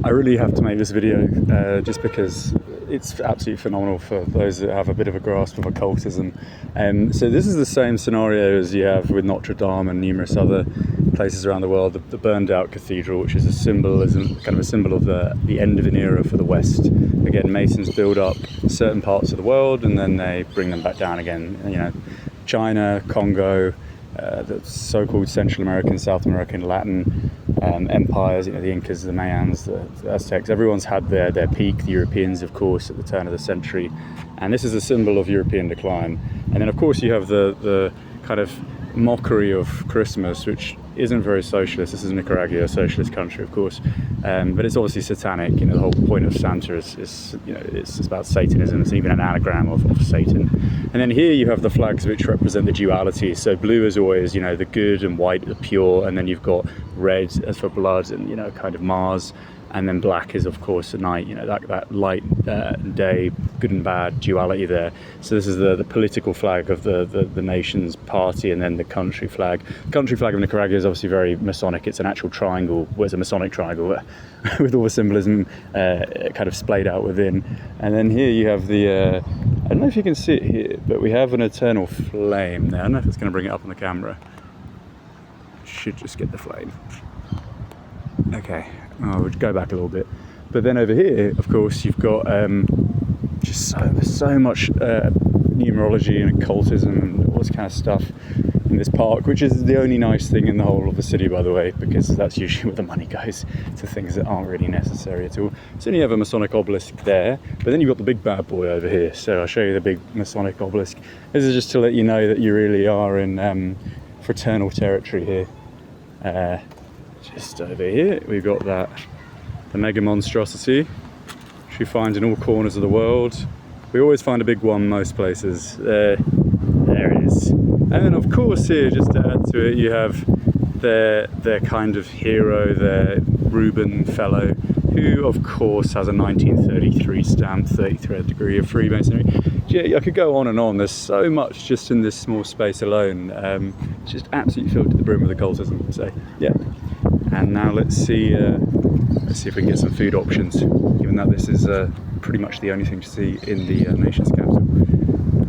I really have to make this video just because it's absolutely phenomenal for those that have a bit of a grasp of occultism. So this is the same scenario as you have with Notre Dame and numerous other places around the world. The burned out cathedral, which is a symbolism, kind of a symbol of the end of an era for the West. Again, Masons build up certain parts of the world and then they bring them back down again. You know, China, Congo, the so-called Central American, South American, Latin empires, you know, the Incas, the Mayans, the Aztecs, everyone's had their peak. The Europeans, of course, at the turn of the century, and this is a symbol of European decline. And then, of course, you have the kind of mockery of Christmas, which isn't very socialist. This is Nicaragua, a socialist country, of course, but it's obviously satanic. You know, the whole point of Santa is you know, it's about Satanism. It's even an anagram of Satan. And then here you have the flags which represent the duality. So blue is always, you know, the good, and white the pure, and then you've got red as for blood and, you know, kind of Mars. And then black is, of course, the night, you know, that light day, good and bad duality there. So this is the political flag of the nation's party, and then the country flag. The country flag of Nicaragua is obviously very Masonic. It's an actual triangle, well, it's a Masonic triangle with all the symbolism kind of splayed out within. And then here you have I don't know if you can see it here, but we have an eternal flame there. I don't know if it's going to bring it up on the camera. Should just get the flame. Okay. We'll go back a little bit, but then over here, of course, you've got just so much numerology and occultism and all this kind of stuff in this park, which is the only nice thing in the whole of the city, by the way, because that's usually where the money goes to things that aren't really necessary at all. So then you have a Masonic obelisk there, but then you've got the big bad boy over here. So I'll show you the big Masonic obelisk. This is just to let you know that you really are in fraternal territory here. Just over here, we've got the mega monstrosity, which you find in all corners of the world. We always find a big one most places. There it is. And then, of course, here, just to add to it, you have their kind of hero, their Reuben fellow, who, of course, has a 1933 stamp, 33rd degree of Freemasonry. Yeah, I could go on and on. There's so much just in this small space alone. It's just absolutely filled to the brim with occultism. So, yeah. And now let's see if we can get some food options, given that this is pretty much the only thing to see in the nation's capital.